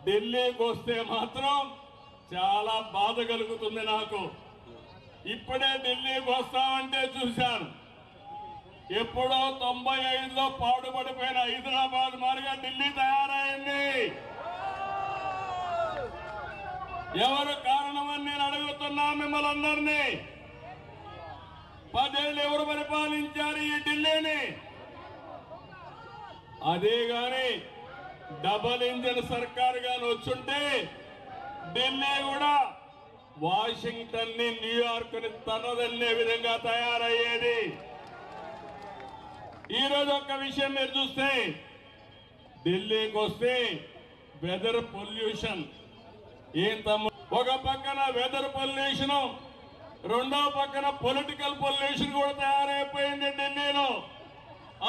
ఢిల్లీకి వస్తే మాత్రం చాలా బాధ కలుగుతుంది నాకు. ఇప్పుడే ఢిల్లీకి వస్తామంటే చూశాను, ఎప్పుడో 95లో పాడుపడిపోయిన హైదరాబాద్ మారిగా ఢిల్లీ తయారైంది. ఎవరు కారణమని నేను అడుగుతున్నా మిమ్మల్ని అందరినీ. 10 ఏళ్ళు ఎవరు పరిపాలించారు ఈ ఢిల్లీని? అదే గాని డబల్ ఇంజిన్ సర్కార్ గాని వచ్చుంటే ఢిల్లీ కూడా వాషింగ్టన్ ని, న్యూయార్క్ ని తనదన్నే విధంగా తయారయ్యేది. ఈరోజు ఒక విషయం మీరు చూస్తే, ఢిల్లీకి వస్తే వెదర్ పొల్యూషన్ ఏం తమ్ముడు, ఒక పక్కన వెదర్ పొల్యూషన్, రెండో పక్కన పొలిటికల్ పొల్యూషన్ కూడా తయారైపోయింది ఢిల్లీలో.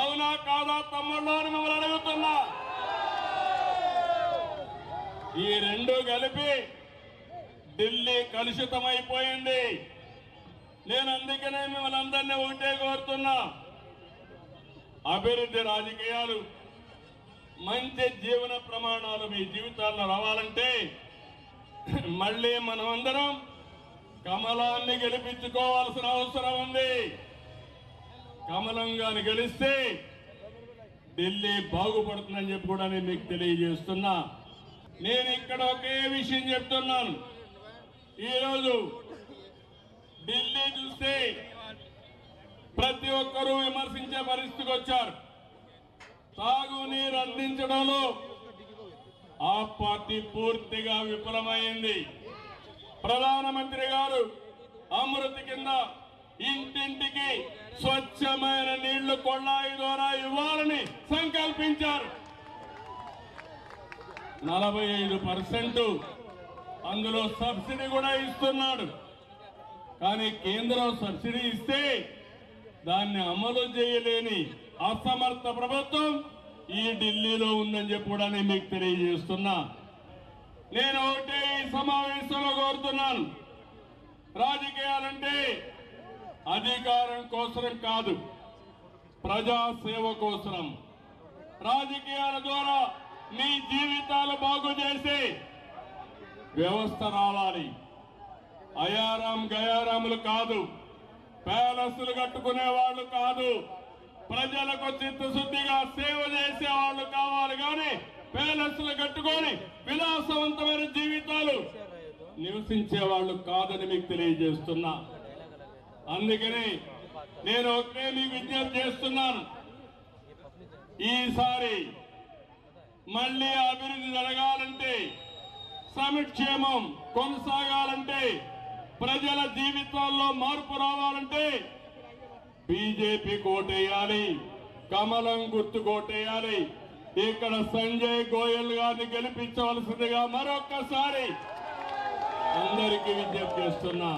అవునా కాదా తమ్ముళ్ళు అని మిమ్మల్ని అడుగుతున్నా. ఈ రెండు కలిపి ఢిల్లీ కలుషితమైపోయింది. నేను అందుకనే మిమ్మల్ని అందరినీ ఒకటే కోరుతున్నా, అభివృద్ధి రాజకీయాలు, మంచి జీవన ప్రమాణాలు మీ జీవితాల్లో రావాలంటే మళ్ళీ మనమందరం కమలాన్ని గెలిపించుకోవాల్సిన అవసరం ఉంది. కమలంగాని గెలిస్తే ఢిల్లీ బాగుపడుతుందని చెప్పి కూడా నేను మీకు తెలియజేస్తున్నా. నేను ఇక్కడ ఒకే విషయం చెప్తున్నాను. ఈరోజు ఢిల్లీ చూస్తే ప్రతి ఒక్కరూ విమర్శించే పరిస్థితికి వచ్చారు. తాగునీరు అందించడంలో ఆ పార్టీ పూర్తిగా విఫలమైంది. ప్రధానమంత్రి గారు అమృత్ కింద ఇంటింటికి స్వచ్ఛమైన నీళ్లు కొళాయి ద్వారా ఇవ్వాలని సంకల్పించారు. 45% అందులో సబ్సిడీ కూడా ఇస్తున్నాడు. కానీ కేంద్రం సబ్సిడీ ఇస్తే దాన్ని అమలు చేయలేని అసమర్థ ప్రభుత్వం ఈ ఢిల్లీలో ఉందని చెప్పి కూడా నేను మీకు తెలియజేస్తున్నా. నేను ఒకటే ఈ సమావేశంలో కోరుతున్నాను, రాజకీయాలంటే అధికారం కోసం కాదు, ప్రజాసేవ కోసం. రాజకీయాల ద్వారా మీ జీవితాలు బాగు చేసే వ్యవస్థ రావాలి. అయారాం గయారాములు కాదు, ప్యాలెస్లు కట్టుకునే వాళ్ళు కాదు, ప్రజలకు చిత్తశుద్ధిగా సేవ చేసే వాళ్ళు కావాలి. కానీ ప్యాలెస్లు కట్టుకొని విలాసవంతమైన జీవితాలు నివసించే వాళ్ళు కాదని మీకు తెలియజేస్తున్నా. అందుకని నేను ఒకటే మీకు విజ్ఞప్తి చేస్తున్నాను, ఈసారి మళ్ళీ అభివృద్ధి జరగాలంటే, సంక్షేమం కొనసాగాలంటే, ప్రజల జీవితాల్లో మార్పు రావాలంటే బీజేపీ కోటేయాలి, కమలం గుర్తు కోటేయాలి. ఇక్కడ సంజయ్ గోయల్ గారిని గెలిపించవలసిందిగా మరొక్కసారి అందరికీ విజ్ఞప్తి చేస్తున్నా.